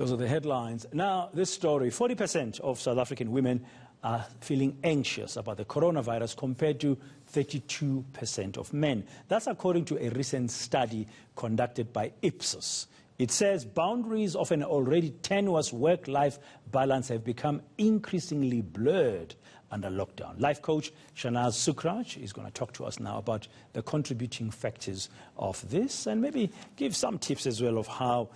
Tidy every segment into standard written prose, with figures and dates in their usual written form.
Those are the headlines. Now, this story, 40% of South African women are feeling anxious about the coronavirus compared to 32% of men. That's according to a recent study conducted by Ipsos. It says boundaries of an already tenuous work-life balance have become increasingly blurred under lockdown. Life coach Shanaaz Sukhraj is going to talk to us now about the contributing factors of this and maybe give some tips as well of how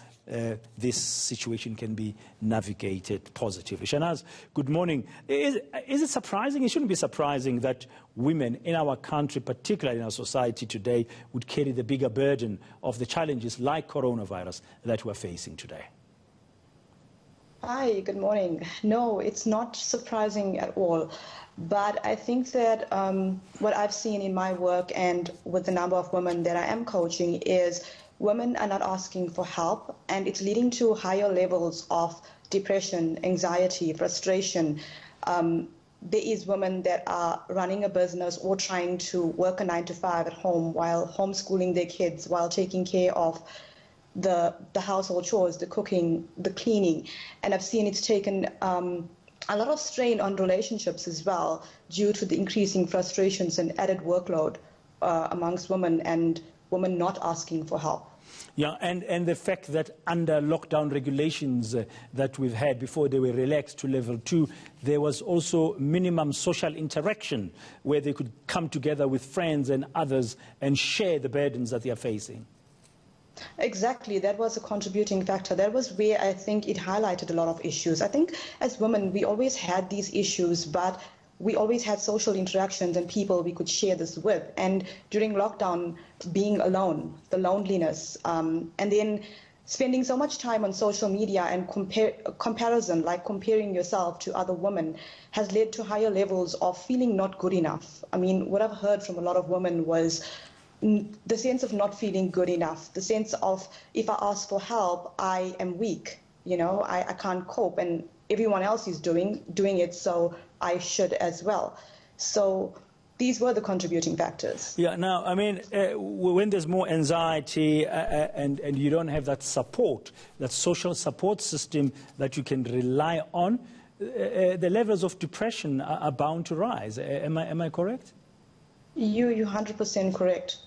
this situation can be navigated positively. Shanaaz, good morning. Is it surprising? It shouldn't be surprising that women in our country, particularly in our society today, would carry the bigger burden of the challenges like coronavirus that we're facing today. Hi, good morning. No, it's not surprising at all. But I think that what I've seen in my work and with the number of women that I am coaching is women are not asking for help, and it's leading to higher levels of depression, anxiety, frustration. There is women that are running a business or trying to work a 9-to-5 at home while homeschooling their kids, while taking care of the household chores, the cooking, the cleaning. And I've seen it's taken a lot of strain on relationships as well due to the increasing frustrations and added workload amongst women and women not asking for help. Yeah, and the fact that under lockdown regulations that we've had before they were relaxed to level 2, there was also minimum social interaction where they could come together with friends and others and share the burdens that they are facing. Exactly, that was a contributing factor. That was where I think it highlighted a lot of issues. I think as women, we always had these issues, but we always had social interactions and people we could share this with. And during lockdown, being alone, the loneliness, and then spending so much time on social media and comparison, like comparing yourself to other women, has led to higher levels of feeling not good enough. I mean, what I've heard from a lot of women was the sense of not feeling good enough, the sense of if I ask for help, I am weak, you know, I can't cope, and everyone else is doing it, so I should as well. So these were the contributing factors. Yeah, now, I mean, when there's more anxiety and you don't have that support, that social support system that you can rely on, the levels of depression are bound to rise. Am I correct? You're 100% correct.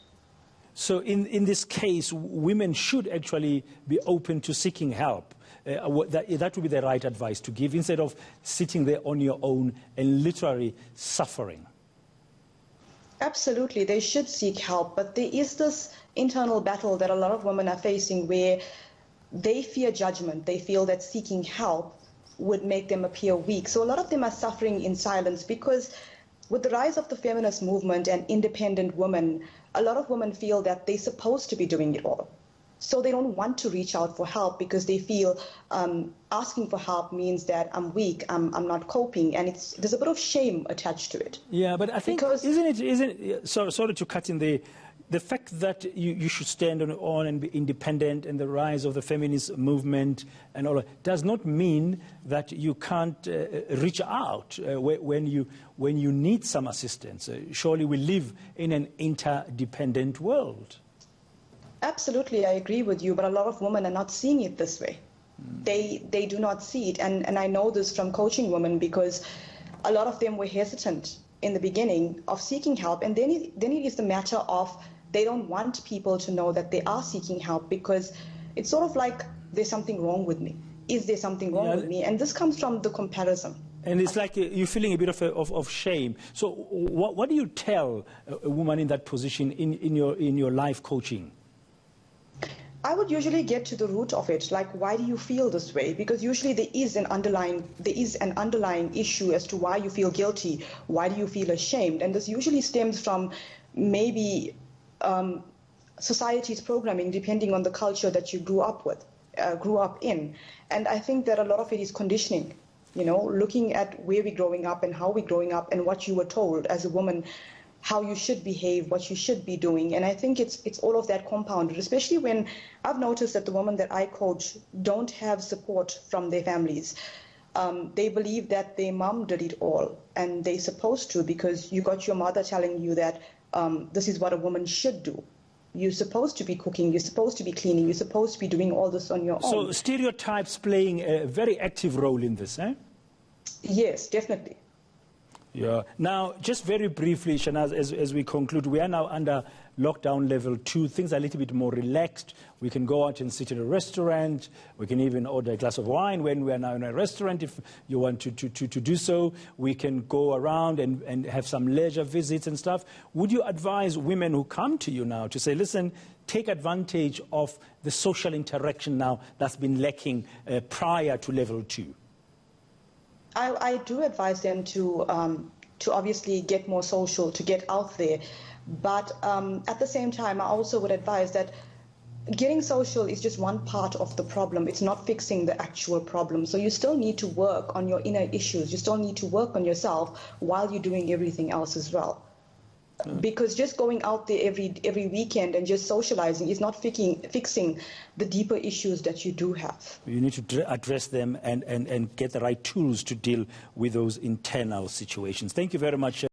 So in this case, women should actually be open to seeking help. That would be the right advice to give instead of sitting there on your own and literally suffering. Absolutely, they should seek help, but there is this internal battle that a lot of women are facing where they fear judgment. They feel that seeking help would make them appear weak. So a lot of them are suffering in silence because with the rise of the feminist movement and independent women, a lot of women feel that they're supposed to be doing it all. So they don't want to reach out for help because they feel asking for help means that I'm weak, I'm not coping, and there's a bit of shame attached to it. Yeah, but I think, isn't it, sorry to cut in the fact that you should stand on and be independent and the rise of the feminist movement and all that does not mean that you can't reach out when you need some assistance. Surely we live in an interdependent world. Absolutely, I agree with you, but a lot of women are not seeing it this way. They do not see it, and I know this from coaching women because a lot of them were hesitant in the beginning of seeking help, and then it is the matter of they don't want people to know that they are seeking help because it's sort of like there's something wrong with me. Is there something wrong with me? And this comes from the comparison. And it's like you're feeling a bit of shame. So what do you tell a woman in that position in your life coaching? I would usually get to the root of it, like why do you feel this way? Because usually there is an underlying issue as to why you feel guilty, why do you feel ashamed, and this usually stems from maybe society's programming, depending on the culture that you grew up in. And I think that a lot of it is conditioning, you know, looking at where we're growing up and how we're growing up and what you were told as a woman, how you should behave, what you should be doing. And I think it's all of that compounded, especially when I've noticed that the women that I coach don't have support from their families. They believe that their mom did it all, and they're supposed to because you got your mother telling you that this is what a woman should do. You're supposed to be cooking, you're supposed to be cleaning, you're supposed to be doing all this on your own. So stereotypes playing a very active role in this, eh? Yes, definitely. Yeah. Now, just very briefly, Shanaaz, as we conclude, we are now under lockdown level 2. Things are a little bit more relaxed. We can go out and sit in a restaurant. We can even order a glass of wine when we are now in a restaurant if you want to do so. We can go around and have some leisure visits and stuff. Would you advise women who come to you now to say, listen, take advantage of the social interaction now that's been lacking prior to level 2? I do advise them to obviously get more social, to get out there. But at the same time, I also would advise that getting social is just one part of the problem. It's not fixing the actual problem. So you still need to work on your inner issues. You still need to work on yourself while you're doing everything else as well. Because just going out there every weekend and just socializing is not fixing the deeper issues that you do have. You need to address them and get the right tools to deal with those internal situations. Thank you very much.